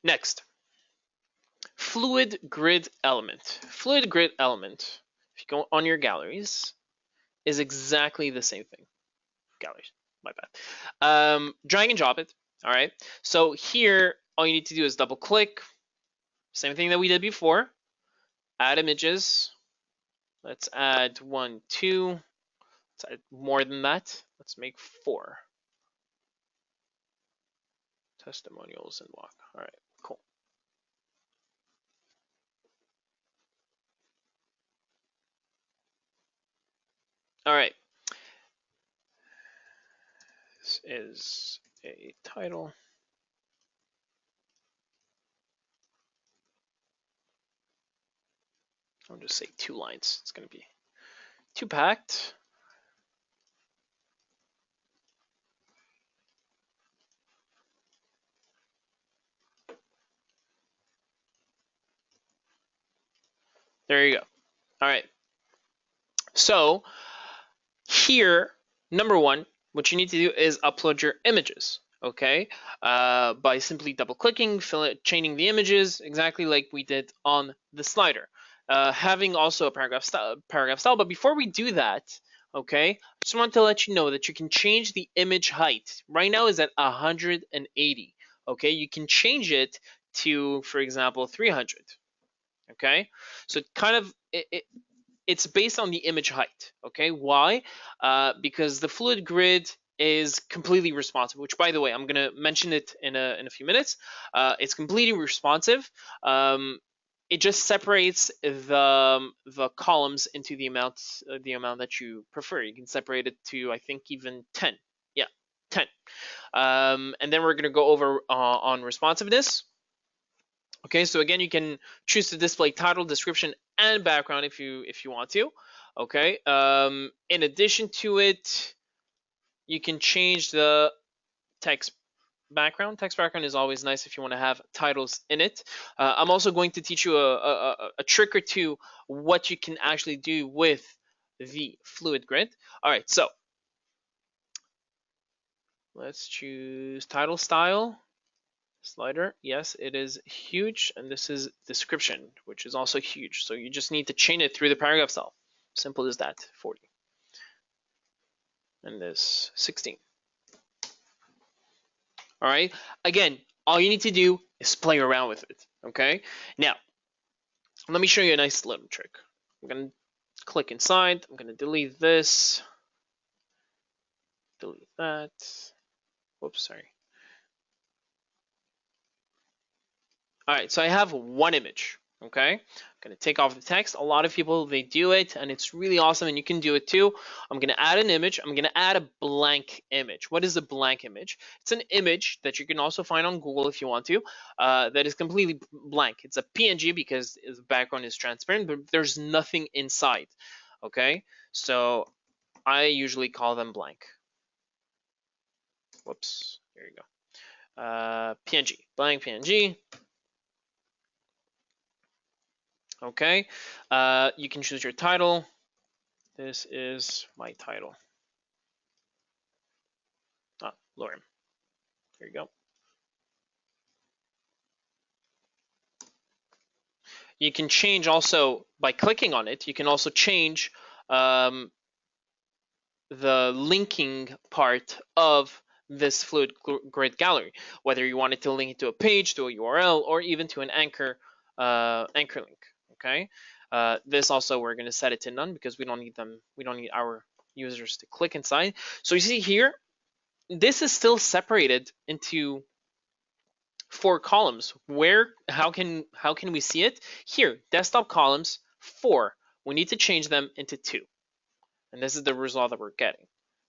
Next, fluid grid element. Fluid grid element, if you go on your galleries, is exactly the same thing. Galleries, my bad. Drag and drop it. All right. So here, all you need to do is double click. Same thing that we did before. Add images. Let's add 1, 2. Let's add more than that. Let's make 4. Testimonials and walk. All right, cool. All right. This is a title. I'll just say 2 lines. It's going to be too packed. There you go. All right. So here, number 1, what you need to do is upload your images. Okay, by simply double clicking, chaining the images exactly like we did on the slider. Having also a paragraph style. But before we do that, okay, I just want to let you know that you can change the image height. Right now is at 180. Okay, you can change it to, for example, 300. Okay, so kind of it's based on the image height. Okay, why? Because the fluid grid is completely responsive, which, by the way, I'm gonna mention it in a few minutes. It's completely responsive. It just separates the columns into the amount that you prefer. You can separate it to, I think, even 10. Yeah, 10. And then we're gonna go over on responsiveness. Okay, so again, you can choose to display title, description, and background if you want to. Okay, in addition to it, you can change the text background. Text background is always nice if you want to have titles in it. I'm also going to teach you a trick or two what you can actually do with the fluid grid. All right, so let's choose title style. Slider, yes, it is huge, and this is description, which is also huge. So you just need to chain it through the paragraph style. Simple as that. 40. And this 16. All right. Again, all you need to do is play around with it. Okay. Now, let me show you a nice little trick. I'm gonna click inside. I'm gonna delete this. Delete that. Whoops, sorry. All right, so I have one image, okay? I'm gonna take off the text. A lot of people, they do it, and it's really awesome, and you can do it too. I'm gonna add an image. I'm gonna add a blank image. What is a blank image? It's an image that you can also find on Google if you want to, that is completely blank. It's a PNG because the background is transparent, but there's nothing inside, okay? So I usually call them blank. Whoops, here you go. PNG, blank PNG. Okay, you can choose your title. This is my title. Lauren. Here you go. You can change also by clicking on it. You can also change the linking part of this fluid grid gallery, whether you want it to link it to a page, to a URL, or even to an anchor link. Okay. This also, we're going to set it to none because we don't need them. We don't need our users to click inside. So you see here, this is still separated into 4 columns. How can we see it? Here, desktop columns 4. We need to change them into 2. And this is the result that we're getting.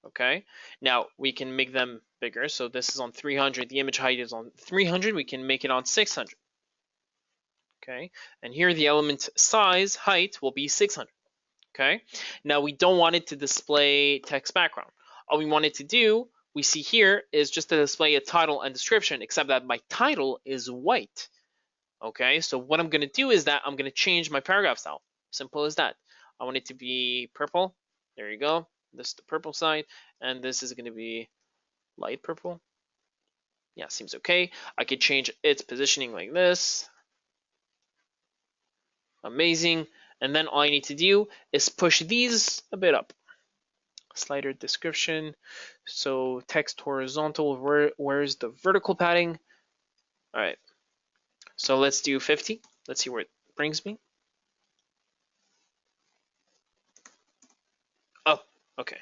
Okay. Now we can make them bigger. So this is on 300. The image height is on 300. We can make it on 600. Okay. And here the element size height will be 600. Okay. Now we don't want it to display text background. All we want it to do, we see here, is just to display a title and description, except that my title is white. Okay, so what I'm going to do is that I'm going to change my paragraph style. Simple as that. I want it to be purple. There you go. This is the purple side, and this is going to be light purple. Yeah, seems okay. I could change its positioning like this. Amazing. And then all I need to do is push these a bit up. Slider description. So text horizontal, where's the vertical padding? All right. So let's do 50. Let's see where it brings me. Oh, okay.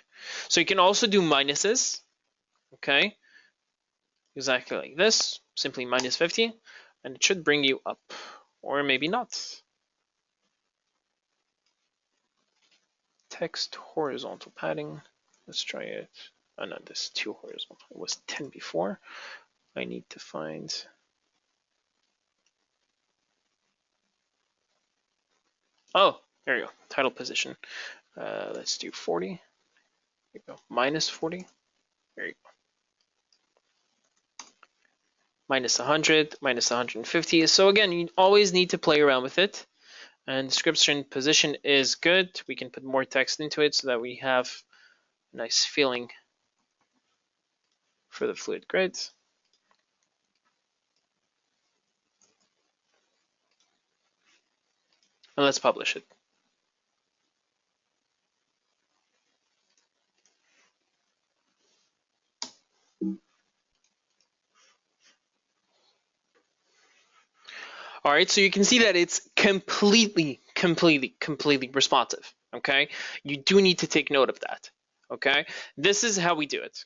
So you can also do minuses. Okay. Exactly like this. Simply minus 50. And it should bring you up. Or maybe not. Text horizontal padding. Let's try it. Oh no, this is too horizontal. It was 10 before. I need to find. Oh, there you go. Title position. Let's do 40. There you go. Minus 40. There you go. Minus 100, minus 150. So again, you always need to play around with it. And description position is good. We can put more text into it so that we have a nice feeling for the fluid grid. And let's publish it. All right, so you can see that it's completely responsive, okay? You do need to take note of that, okay? This is how we do it.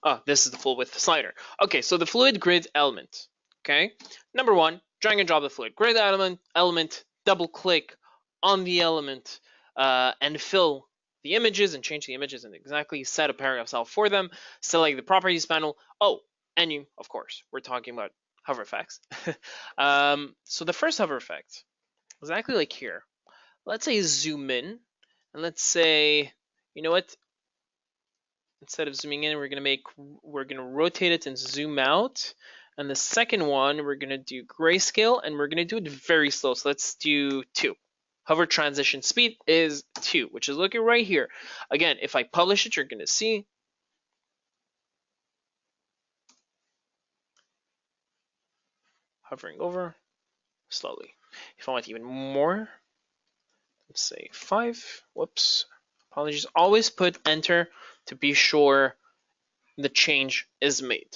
Oh, this is the full width slider. Okay, so the fluid grid element, okay? Number one, drag and drop the fluid grid element, double click on the element and fill the images and change the images and exactly set a paragraph style for them. Select the properties panel. Oh, and you, of course, we're talking about hover effects. So the first hover effect, exactly like here. Let's say zoom in, and let's say, you know what? Instead of zooming in, we're gonna rotate it and zoom out. And the second one, we're gonna do grayscale, and we're gonna do it very slow. So let's do 2. Hover transition speed is 2, which is looking right here. Again, if I publish it, you're gonna see. Hovering over slowly. If I want even more, let's say 5. Whoops. Apologies. Always put enter to be sure the change is made.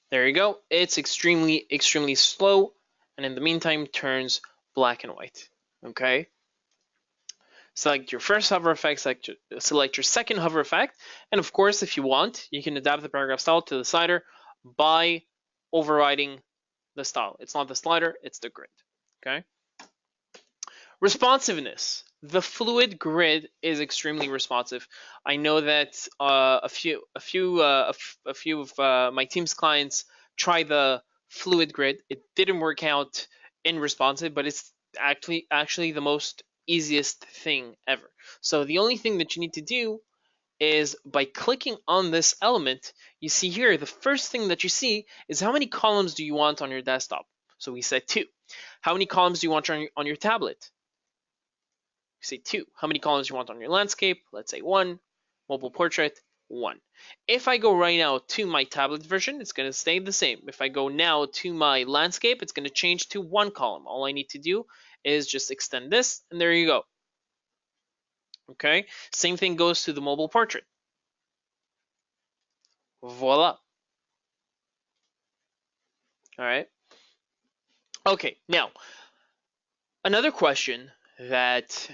There you go. It's extremely slow, and in the meantime turns black and white. Okay. Select your first hover effect, select your second hover effect, and of course, if you want, you can adapt the paragraph style to the slider by overriding the style. It's not the slider, it's the grid. Okay. Responsiveness. The fluid grid is extremely responsive. I know that a few of my team's clients try the fluid grid. It didn't work out in responsive, but it's actually the most easiest thing ever. So the only thing that you need to do is by clicking on this element, you see here the first thing that you see is how many columns do you want on your desktop. So we said 2. How many columns do you want on your tablet? Say 2. How many columns do you want on your landscape? Let's say 1. Mobile portrait, 1. If I go right now to my tablet version, it's going to stay the same. If I go now to my landscape, it's going to change to 1 column. All I need to do is just extend this, and there you go. Okay, same thing goes to the mobile portrait. Voila. All right. Okay, now another question that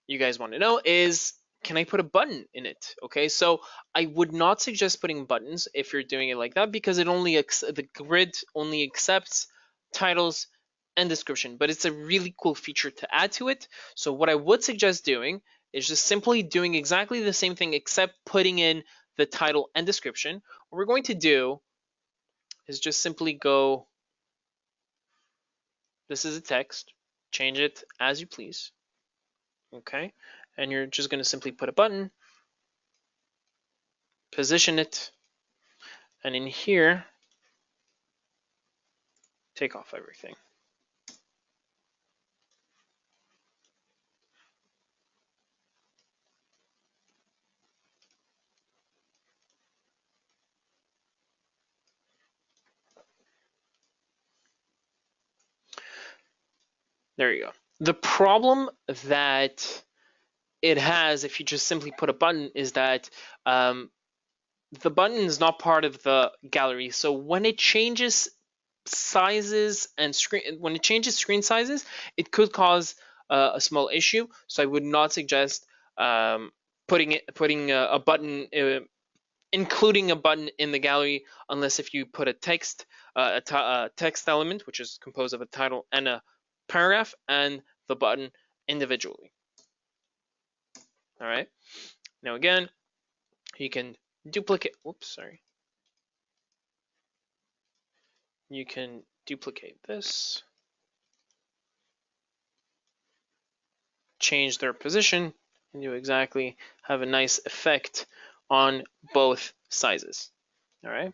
you guys want to know is, can I put a button in it? Okay, so I would not suggest putting buttons if you're doing it like that, because the grid only accepts titles and description, but it's a really cool feature to add to it. So what I would suggest doing is just simply doing exactly the same thing except putting in the title and description. What we're going to do is just simply go, this is a text, change it as you please. Okay, and you're just going to simply put a button, position it, and in here, take off everything. There you go. The problem that it has if you just simply put a button is that the button is not part of the gallery. So when it changes sizes and screen sizes, it could cause a small issue. So I would not suggest putting a button, including a button in the gallery, unless if you put a text element, which is composed of a title and a paragraph, and the button individually. All right. Now again, you can duplicate. Oops, sorry. You can duplicate this, change their position, and you exactly have a nice effect on both sizes. All right.